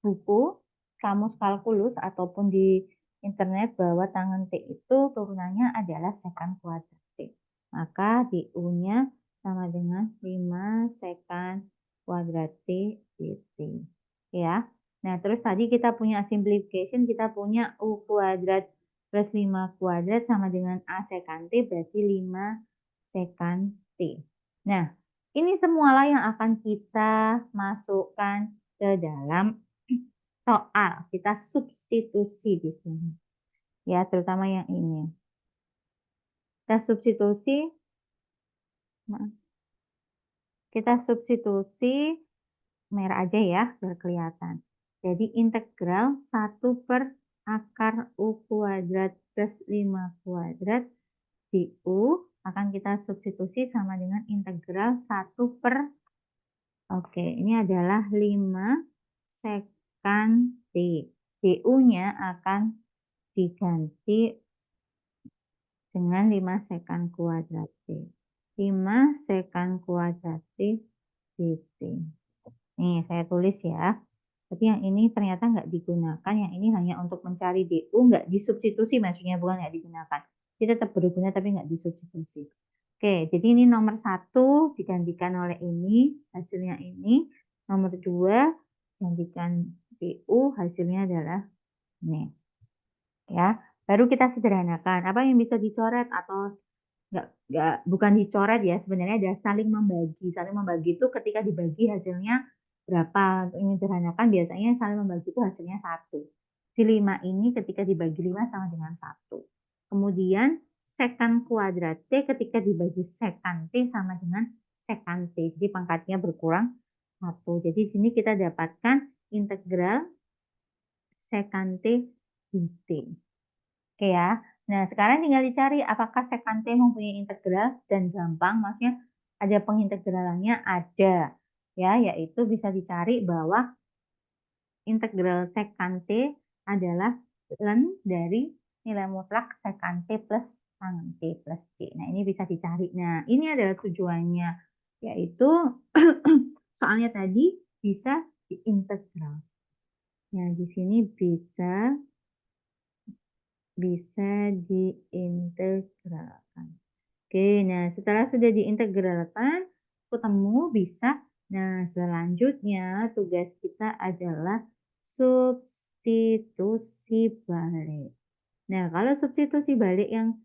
buku, kamus kalkulus, ataupun di internet bahwa tangen T itu turunannya adalah sekant kuadrat T. Maka DU-nya sama dengan 5 sekant kuadrat T DT. Ya. Nah, terus tadi kita punya simplification, kita punya U kuadrat plus 5 kuadrat sama dengan A sekant T, berarti 5 sekant T. Nah, ini semualah yang akan kita masukkan ke dalam soal. Kita substitusi di sini. Ya, terutama yang ini. Kita substitusi, merah aja ya, biar kelihatan. Jadi integral 1 per akar U kuadrat plus 5 kuadrat di U akan kita substitusi sama dengan integral 1 per, oke, ini adalah 5 sekant T. DU-nya akan diganti dengan 5 sekant kuadrat T. 5 sekant kuadrat T dt. Nih, saya tulis ya. Tapi yang ini ternyata nggak digunakan, yang ini hanya untuk mencari DU, nggak disubstitusi, maksudnya bukan nggak digunakan. Dia tetap berguna tapi nggak disubstitusi. Oke, jadi ini nomor 1 digantikan oleh ini, hasilnya ini. Nomor 2 gantikan DU, hasilnya adalah ini. Ya, baru kita sederhanakan. Apa yang bisa dicoret atau bukan dicoret ya, sebenarnya ada saling membagi. Saling membagi itu ketika dibagi hasilnya berapa. Untuk menyederhanakan biasanya saling membagi itu hasilnya 1. Si 5 ini ketika dibagi 5 sama dengan 1. Kemudian sekant kuadrat T ketika dibagi sekant T sama dengan sekant T. Jadi pangkatnya berkurang 1. Jadi di sini kita dapatkan integral sekant T dt. Oke ya. Nah, sekarang tinggal dicari apakah sekant T mempunyai integral, dan gampang, maksudnya ada pengintegralannya, ada. Ya, yaitu bisa dicari bahwa integral sekant T adalah ln dari nilai mutlak sekant T plus tangen T plus C. Nah, ini bisa dicari. Nah, ini adalah tujuannya, yaitu soalnya tadi bisa diintegral. Nah, di sini bisa diintegralkan. Oke, nah setelah sudah diintegralkan, ketemu bisa. Nah, selanjutnya tugas kita adalah substitusi balik. Nah, kalau substitusi balik yang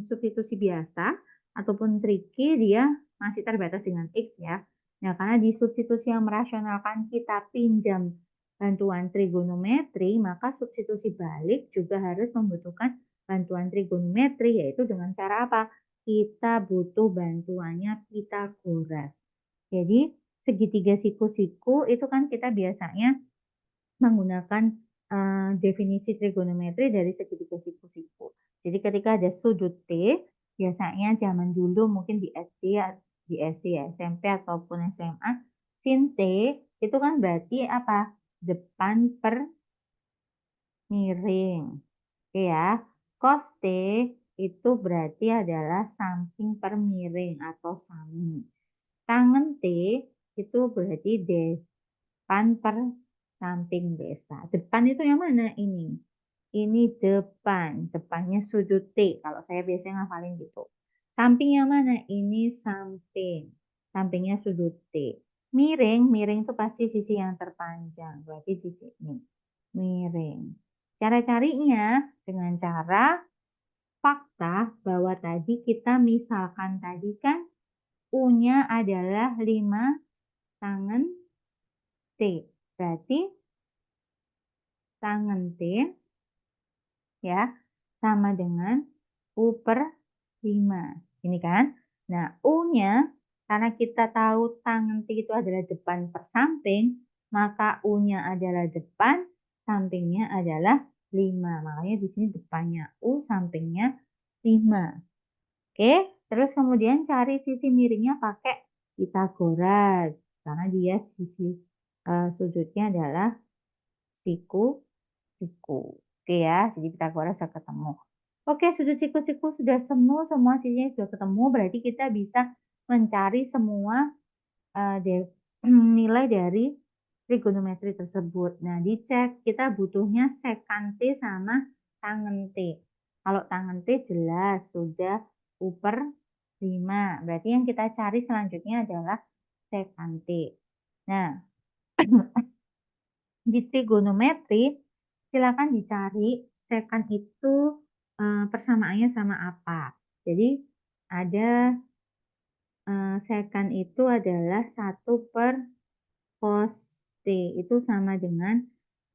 substitusi biasa ataupun tricky, dia masih terbatas dengan X ya. Nah, karena di substitusi yang merasionalkan kita pinjam bantuan trigonometri, maka substitusi balik juga harus membutuhkan bantuan trigonometri, yaitu dengan cara apa? Kita butuh bantuannya Pitagoras. Jadi, segitiga siku-siku itu kan kita biasanya menggunakan definisi trigonometri dari segitiga siku-siku. Jadi ketika ada sudut T, biasanya zaman dulu mungkin di SD ya, SMP ataupun SMA, sin T itu kan berarti apa? Depan per miring. Oke ya. Cos T itu berarti adalah samping per miring atau sami. Tangen T itu berarti depan per samping desa. Depan itu yang mana ini? Ini depan. Depannya sudut T. Kalau saya biasanya ngafalin gitu. Samping yang mana? Ini samping. Sampingnya sudut T. Miring. Miring itu pasti sisi yang terpanjang. Berarti di sini. Miring. Cara carinya dengan cara fakta bahwa tadi kita misalkan tadi kan U-nya adalah 5 tangen T. Berarti tangen T ya sama dengan U per 5. Ini kan. Nah, U-nya karena kita tahu tangen T itu adalah depan per samping, maka U-nya adalah depan, sampingnya adalah 5. Makanya di sini depannya U, sampingnya 5. Oke, terus kemudian cari sisi miringnya pakai Pitagoras. Karena dia sisi sudutnya adalah siku. Oke ya, jadi Pitagoras sudah ketemu. Oke, sudut siku-siku sudah semua sisinya sudah ketemu, berarti kita bisa mencari semua nilai dari trigonometri tersebut. Nah, dicek kita butuhnya sekant T sama tangen T. Kalau tangen T jelas sudah U per 5. Berarti yang kita cari selanjutnya adalah sekant T. Nah, di trigonometri silakan dicari sekant itu persamaannya sama apa. Jadi ada sekant itu adalah 1 per cos T itu sama dengan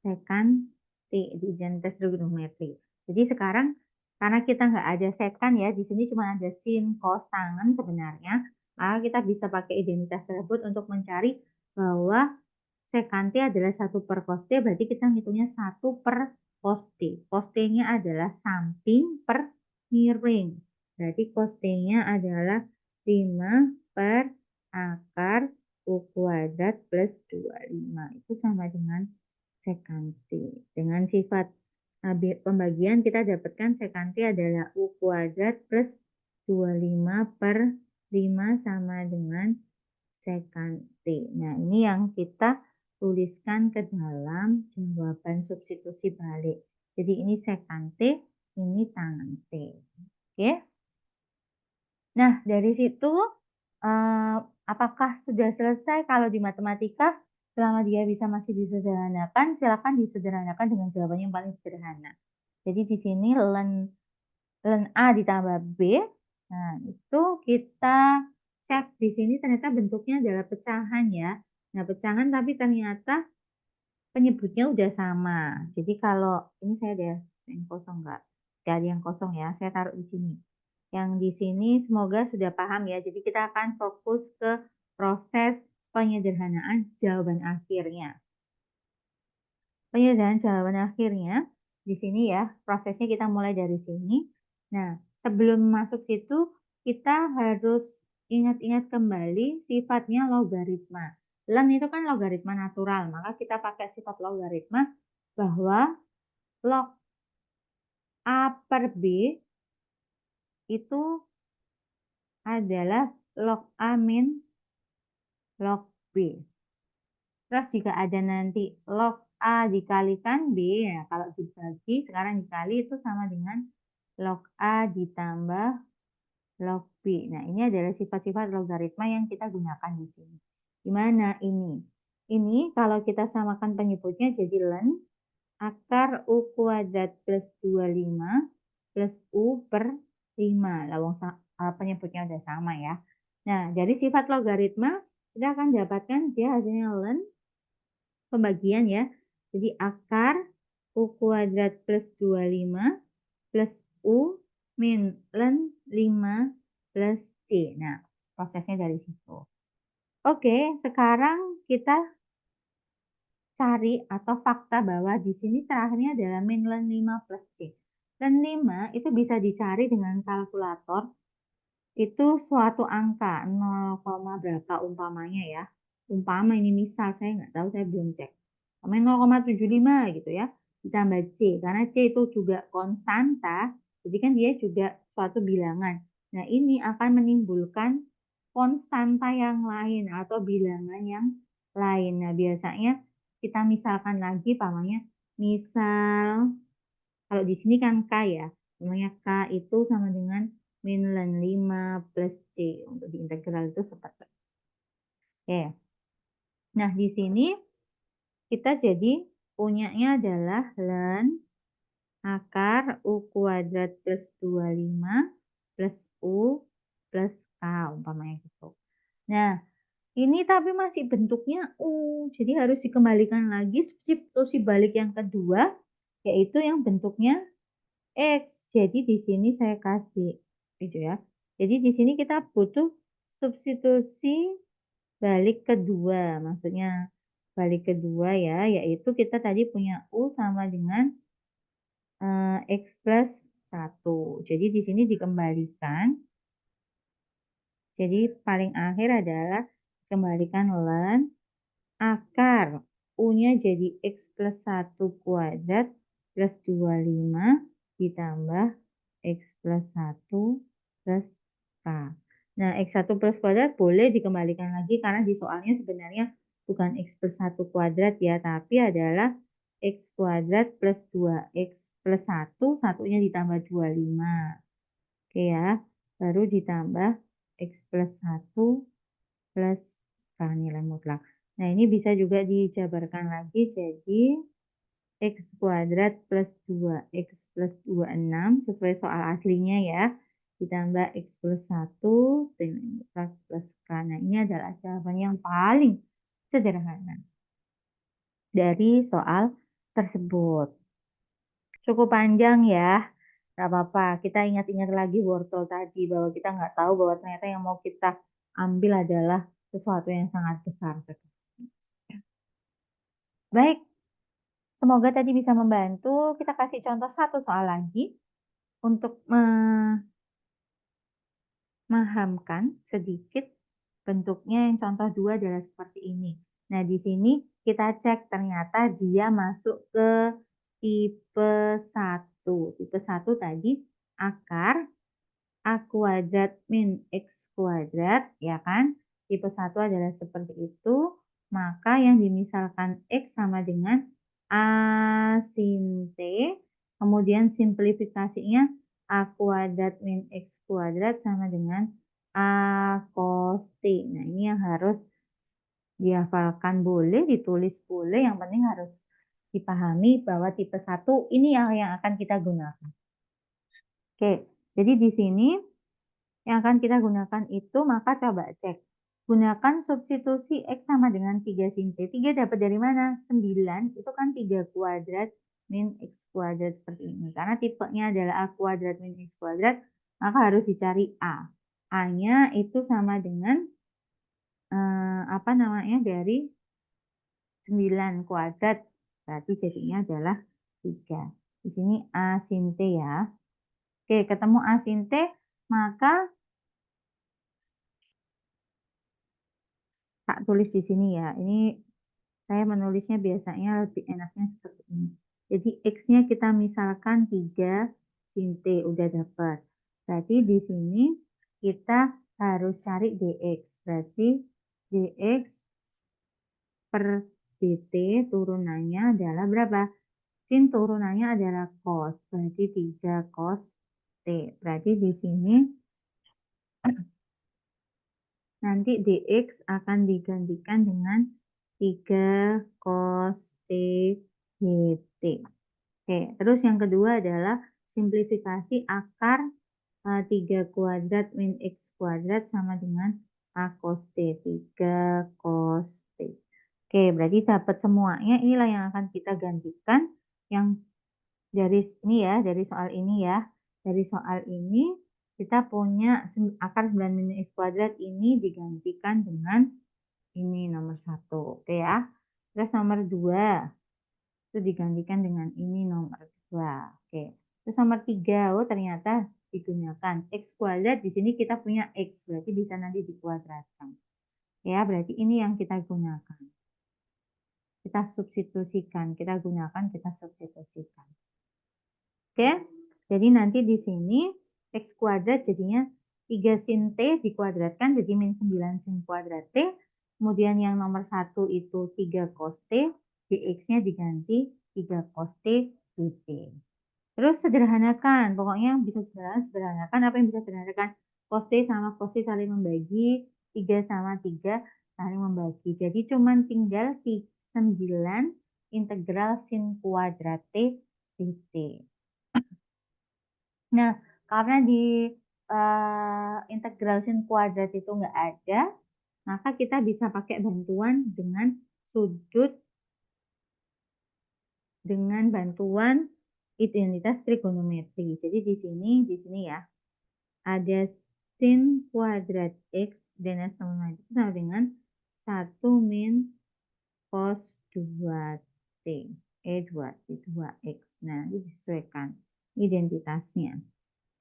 sekant T di identitas trigonometri. Jadi sekarang karena kita nggak ada sekant ya, di sini cuma ada sin, cos, tangen sebenarnya, maka kita bisa pakai identitas tersebut untuk mencari bahwa sekant T adalah 1 per cos T, berarti kita ngitungnya 1 per cos T. Cos T-nya adalah samping per miring. Berarti cos T-nya adalah 5 per akar U kuadrat plus 25. Itu sama dengan sekant T. Dengan sifat pembagian kita dapatkan sekant T adalah U kuadrat plus 25 per 5 sama dengan sekant T. Nah, ini yang kita tuliskan ke dalam jawaban substitusi balik. Jadi ini sekant T, ini tangen T. Oke. Nah, dari situ apakah sudah selesai? Kalau di matematika, selama dia bisa masih disederhanakan, silakan disederhanakan dengan jawaban yang paling sederhana. Jadi di sini ln A ditambah B. Nah, itu kita cek di sini ternyata bentuknya adalah pecahan ya. Nah, pecahan tapi ternyata penyebutnya udah sama. Jadi kalau ini saya ada yang kosong nggak? Nggak ada yang kosong ya, saya taruh di sini. Yang di sini semoga sudah paham ya. Jadi kita akan fokus ke proses penyederhanaan jawaban akhirnya. Penyederhanaan jawaban akhirnya di sini ya, prosesnya kita mulai dari sini. Nah, sebelum masuk situ, kita harus ingat-ingat kembali sifatnya logaritma. Ln itu kan logaritma natural, maka kita pakai sifat logaritma bahwa log A per B itu adalah log A min log B. Terus jika ada nanti log A dikalikan B, ya kalau dibagi sekarang dikali itu sama dengan log A ditambah log B. Nah, ini adalah sifat-sifat logaritma yang kita gunakan di sini. Gimana ini? Ini kalau kita samakan penyebutnya jadi ln akar U kuadrat plus 25 plus U per 5. Lawang penyebutnya udah sama ya. Nah, dari sifat logaritma kita akan dapatkan dia hasilnya ln pembagian ya. Jadi akar U kuadrat plus 25 plus U min ln 5 plus C. Nah, prosesnya dari situ. Oke, sekarang kita cari atau fakta bahwa di sini terakhirnya adalah min ln 5 plus C. Ln 5 itu bisa dicari dengan kalkulator. Itu suatu angka 0, berapa umpamanya ya. Umpama ini misal, saya nggak tahu, saya belum cek. 0,75 gitu ya. Ditambah C, karena C itu juga konstanta, jadi kan dia juga suatu bilangan. Nah, ini akan menimbulkan konstanta yang lain atau bilangan yang lain. Nah, biasanya kita misalkan lagi, pamannya misal, kalau di sini kan K ya, namanya K itu sama dengan min ln 5 plus C. Untuk di integral itu seperti itu. Oke. Nah, di sini kita jadi punyanya adalah ln akar U kuadrat plus 25 plus U plus K umpamanya gitu. Nah, ini tapi masih bentuknya U. Jadi harus dikembalikan lagi substitusi balik yang kedua, yaitu yang bentuknya X. Jadi di sini saya kasih gitu ya. Jadi di sini kita butuh substitusi balik kedua, maksudnya balik kedua ya, yaitu kita tadi punya U sama dengan X plus 1. Jadi di sini dikembalikan, jadi paling akhir adalah kembalikan ln akar U-nya jadi X plus 1 kuadrat plus 25 ditambah X plus 1 plus K. Nah, X1 plus kuadrat boleh dikembalikan lagi karena di soalnya sebenarnya bukan X plus 1 kuadrat ya, tapi adalah X kuadrat plus 2X plus 1, satunya ditambah 25. Oke ya, baru ditambah X plus 1 plus K nilai mutlak. Nah, ini bisa juga dijabarkan lagi jadi X kuadrat plus 2X plus 26 sesuai soal aslinya ya. Ditambah X plus 1 nilai mutlak plus K. Nah, ini adalah jawaban yang paling sederhana dari soal tersebut. Cukup panjang ya. Gak apa-apa, kita ingat-ingat lagi wortel tadi bahwa kita nggak tahu bahwa ternyata yang mau kita ambil adalah sesuatu yang sangat besar. Baik, semoga tadi bisa membantu. Kita kasih contoh satu soal lagi untuk memahamkan sedikit bentuknya. Yang contoh 2 adalah seperti ini. Nah, di sini kita cek ternyata dia masuk ke tipe 1. Tipe 1 tadi akar A kuadrat min X kuadrat, ya kan? Tipe 1 adalah seperti itu. Maka yang dimisalkan X sama dengan A sin T. Kemudian simplifikasinya A kuadrat min X kuadrat sama dengan A cos T. Nah, ini yang harus dihafalkan, boleh ditulis boleh. Yang penting harus dipahami bahwa tipe 1 ini yang akan kita gunakan. Oke, jadi di sini yang akan kita gunakan itu, maka coba cek. Gunakan substitusi X sama dengan 3 sin T. 3 dapat dari mana? 9, itu kan 3 kuadrat min X kuadrat seperti ini. Karena tipenya adalah A kuadrat min X kuadrat, maka harus dicari A. A-nya itu sama dengan, apa namanya, dari 9 kuadrat. Berarti jadinya adalah 3. Di sini A sin T ya. Oke, ketemu A sin T, maka tak tulis di sini ya. Ini saya menulisnya biasanya lebih enaknya seperti ini. Jadi X-nya kita misalkan 3 sin T, udah dapat. Berarti di sini kita harus cari dx. Berarti dx per dt turunannya adalah berapa? Sin turunannya adalah cos. Berarti 3 cos T. Berarti di sini nanti dx akan digantikan dengan 3 cos T dt. Oke, terus yang kedua adalah simplifikasi akar 3 kuadrat min X kuadrat sama dengan A cos T. 3 cos T. Oke, berarti dapat semuanya. Inilah yang akan kita gantikan. Yang dari ini ya, dari soal ini ya. Dari soal ini kita punya akar 9 min X kuadrat ini digantikan dengan ini nomor 1. Oke ya. Terus nomor 2 itu digantikan dengan ini nomor 2. Oke. Terus nomor 3, oh ternyata digunakan X kuadrat. Di sini kita punya X, berarti bisa nanti dikuadratkan. Ya, berarti ini yang kita gunakan. Kita substitusikan, kita gunakan, kita substitusikan. Oke, jadi nanti di sini X kuadrat jadinya 3 sin T dikuadratkan jadi min 9 sin kuadrat T. Kemudian yang nomor 1 itu 3 cos T, dx-nya diganti 3 cos T dt. Terus sederhanakan, pokoknya yang bisa sederhanakan. Apa yang bisa sederhanakan? Cos T sama cos T saling membagi, 3 sama 3 saling membagi. Jadi cuman tinggal 9 integral sin kuadrat T dt. Nah, karena di integral sin kuadrat itu nggak ada, maka kita bisa pakai bantuan dengan sudut, dengan bantuan identitas trigonometri. Jadi di sini ya, ada sin kuadrat X dan sama itu sama dengan 1 min cos 2T. 2X. Nah, ini disesuaikan identitasnya.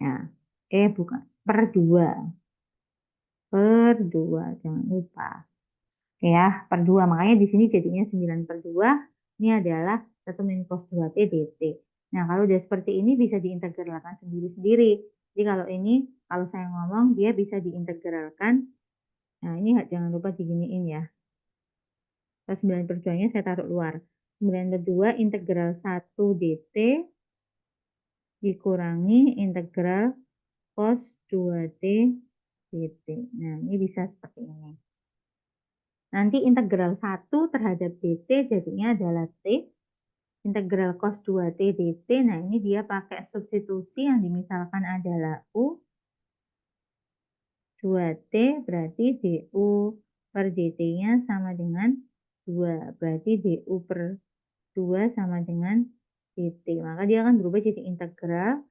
Nah, bukan. Per 2. Per 2. Jangan lupa. Oke ya, per 2. Makanya di sini jadinya 9/2. Ini adalah 1 min cos 2T dt. Nah, kalau udah seperti ini bisa diintegralkan sendiri-sendiri. Jadi kalau ini, kalau saya ngomong, dia bisa diintegralkan. Nah, ini jangan lupa diginiin ya. 9/2-nya saya taruh luar. 9/2 integral 1 dt dikurangi integral cos 2t dt. Nah, ini bisa seperti ini. Nanti integral 1 terhadap dt jadinya adalah t. Integral cos 2t dt. Nah, ini dia pakai substitusi yang dimisalkan adalah u. 2t berarti du per dt-nya sama dengan 2. Berarti du per 2 sama dengan dt. Maka dia akan berubah jadi integral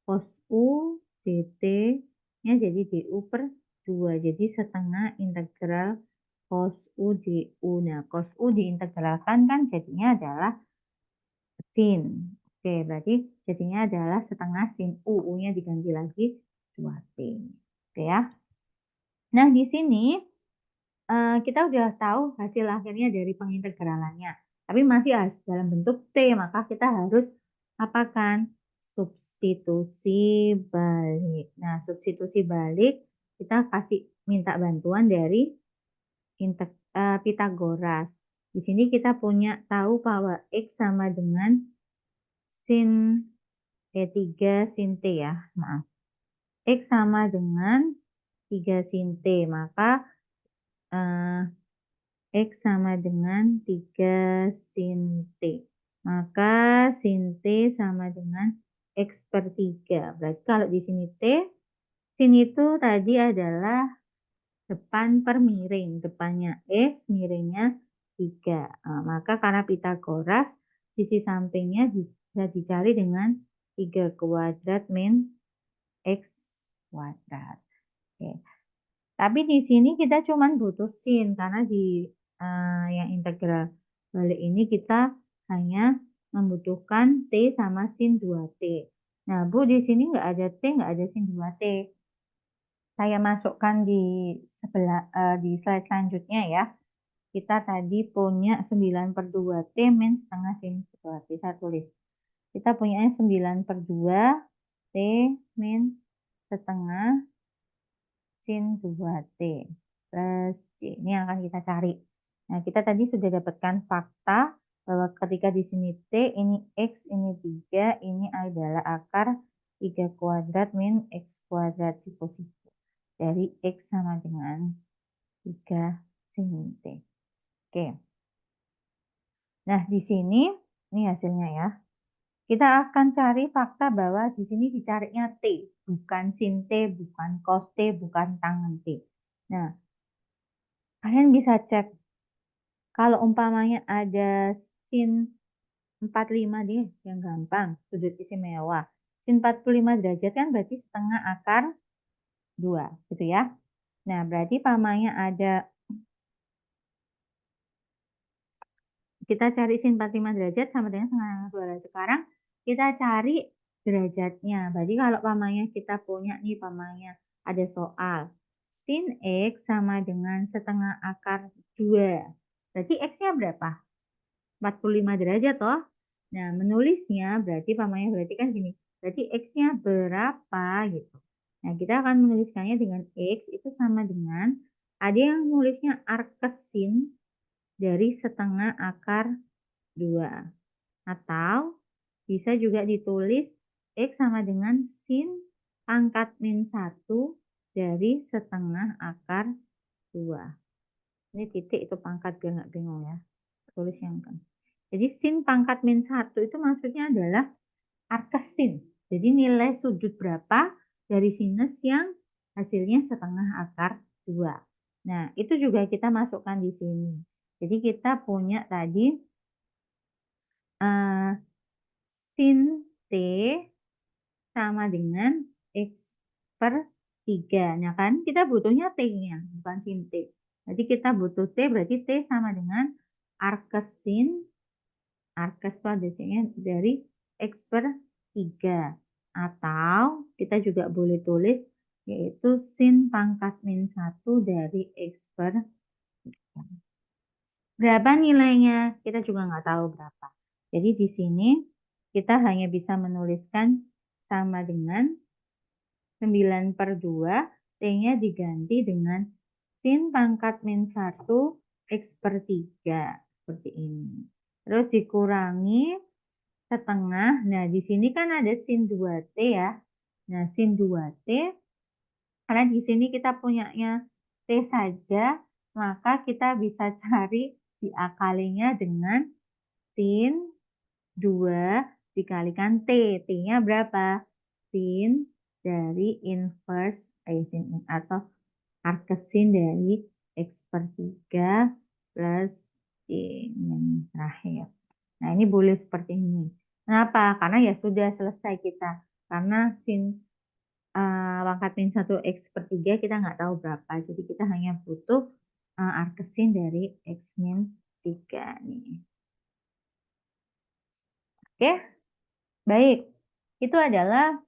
cos u dt-nya jadi du per 2. Jadi setengah integral cos u du. Nah, cos u diintegralkan kan jadinya adalah sin. Oke, berarti jadinya adalah setengah sin u. U-nya diganti lagi 2t. Oke ya. Nah, di sini kita udah tahu hasil akhirnya dari pengintegralannya. Tapi masih dalam bentuk T, maka kita harus apakan? Substitusi balik. Nah, substitusi balik kita minta bantuan dari Pitagoras. Di sini kita punya tahu bahwa X sama dengan sin 3 sin T ya, maaf. X sama dengan 3 sin T, maka X sama dengan 3 sin T. Maka sin T sama dengan X per 3. Berarti kalau di sini T, sin itu tadi adalah depan per miring. Depannya X, miringnya 3. Maka karena Pitagoras, sisi sampingnya bisa dicari dengan 3 kuadrat min X kuadrat. Oke. Tapi di sini kita cuma butuh sin karena di yang integral balik ini kita hanya membutuhkan T sama sin 2T. Nah, Bu, di sini nggak ada T, nggak ada sin 2T. Saya masukkan di slide selanjutnya ya. Kita tadi punya 9/2T min setengah sin 2T. Saya tulis. Kita punya 9/2T min setengah sin 2T plus C. Ini yang akan kita cari. Nah, kita tadi sudah dapatkan fakta bahwa ketika di sini T, ini X, ini 3, ini adalah akar 3 kuadrat min X kuadrat siku-siku. Dari X sama dengan 3 sin T. Oke. Nah, di sini, ini hasilnya ya. Kita akan cari fakta bahwa di sini dicarinya T, bukan sin T, bukan cos T, bukan tangen T. Nah, kalian bisa cek kalau umpamanya ada sin 45 deh, yang gampang, sudut istimewa. Sin 45 derajat kan berarti setengah akar 2, gitu ya. Nah, berarti umpamanya ada, kita cari sin 45 derajat sama dengan setengah akar 2. Sekarang kita cari derajatnya. Berarti kalau umpamanya kita punya nih, umpamanya ada soal. Sin X sama dengan setengah akar 2. Berarti X-nya berapa? 45 derajat toh. Nah, menulisnya berarti berarti kan gini. Berarti X-nya berapa gitu. Nah, kita akan menuliskannya dengan X itu sama dengan, ada yang nulisnya arkesin dari setengah akar 2. Atau bisa juga ditulis X sama dengan sin pangkat min 1 dari setengah akar 2. Ini titik itu pangkat biar nggak bingung ya. Tulis yang kan. Jadi sin pangkat min 1 itu maksudnya adalah arkesin. Jadi nilai sudut berapa dari sinus yang hasilnya setengah akar 2. Nah, itu juga kita masukkan di sini. Jadi kita punya tadi sin T sama dengan X per 3. Nah kan kita butuhnya T-nya, bukan sin T. Jadi kita butuh T, berarti T sama dengan arcsin, arcs itu ada C-nya dari X per 3. Atau kita juga boleh tulis yaitu sin pangkat min 1 dari X per 3. Berapa nilainya? Kita juga nggak tahu berapa. Jadi di sini kita hanya bisa menuliskan sama dengan 9/2, T-nya diganti dengan sin pangkat min 1 X per 3. Seperti ini. Terus dikurangi setengah. Nah, di sini kan ada sin 2T ya. Nah, sin 2T, karena di sini kita punyanya T saja, maka kita bisa cari diakalinya dengan sin 2 dikalikan T. T-nya berapa? Sin dari inverse, sin atau arcsin dari X per 3 plus C yang terakhir. Nah, ini boleh seperti ini. Kenapa? Karena ya sudah selesai kita. Karena sin pangkat min 1 X per 3 kita nggak tahu berapa. Jadi kita hanya butuh arcsin dari X min 3 nih. Oke, baik. Itu adalah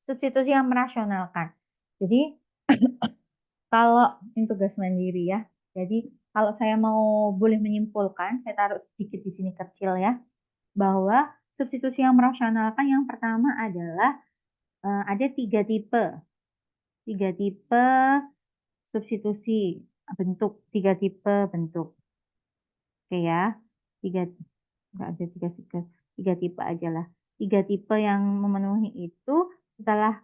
substitusi yang merasionalkan. Jadi kalau ini tugas mandiri ya. Jadi kalau saya mau boleh menyimpulkan, saya taruh sedikit di sini kecil ya, bahwa substitusi yang merasionalkan yang pertama adalah ada 3 tipe. 3 tipe substitusi bentuk, 3 tipe bentuk. Oke ya, tiga nggak ada tiga tipe aja lah. 3 tipe yang memenuhi itu setelah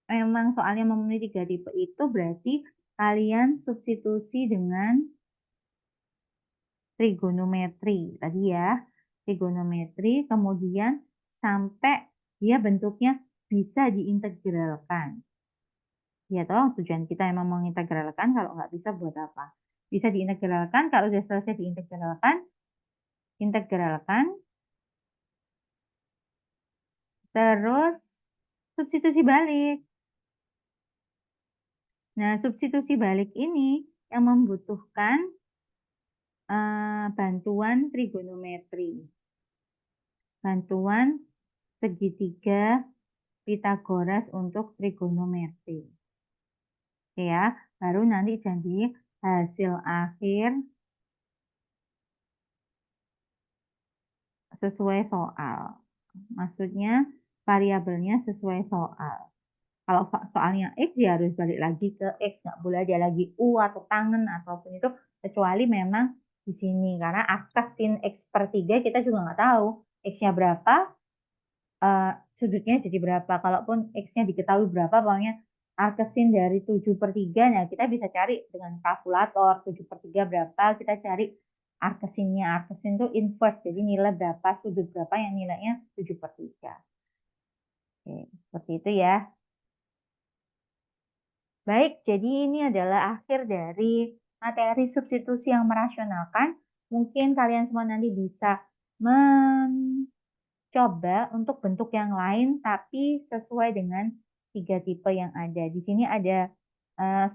memang soalnya memenuhi 3 tipe itu berarti kalian substitusi dengan trigonometri tadi ya. Trigonometri kemudian sampai dia bentuknya bisa diintegralkan. Ya toh, tujuan kita emang mengintegralkan, kalau nggak bisa buat apa? Bisa diintegralkan, kalau sudah selesai diintegralkan, integralkan, terus substitusi balik. Nah, substitusi balik ini yang membutuhkan bantuan trigonometri. Bantuan segitiga Pitagoras untuk trigonometri. Oke ya, baru nanti jadi hasil akhir sesuai soal. Maksudnya variabelnya sesuai soal. Kalau soalnya X ya harus balik lagi ke X, nggak boleh ada lagi U atau tangen ataupun itu, kecuali memang di sini karena akar sin X per 3 kita juga nggak tahu X-nya berapa, sudutnya jadi berapa. Kalaupun X-nya diketahui berapa, pokoknya arcsin dari 7/3, nah kita bisa cari dengan kalkulator 7/3 berapa, kita cari arcsinnya. Arcsin itu inverse, jadi nilai berapa, sudut berapa yang nilainya 7/3. Oke, seperti itu ya. Baik, jadi ini adalah akhir dari materi substitusi yang merasionalkan. Mungkin kalian semua nanti bisa mencoba untuk bentuk yang lain, tapi sesuai dengan 3 tipe yang ada. Di sini ada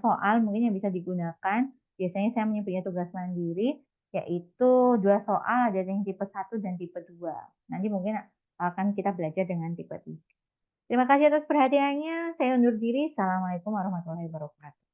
soal mungkin yang bisa digunakan. Biasanya saya menyebutnya tugas mandiri, yaitu 2 soal, ada yang tipe 1 dan tipe 2. Nanti mungkin akan kita belajar dengan tipe 3. Terima kasih atas perhatiannya. Saya undur diri. Assalamualaikum warahmatullahi wabarakatuh.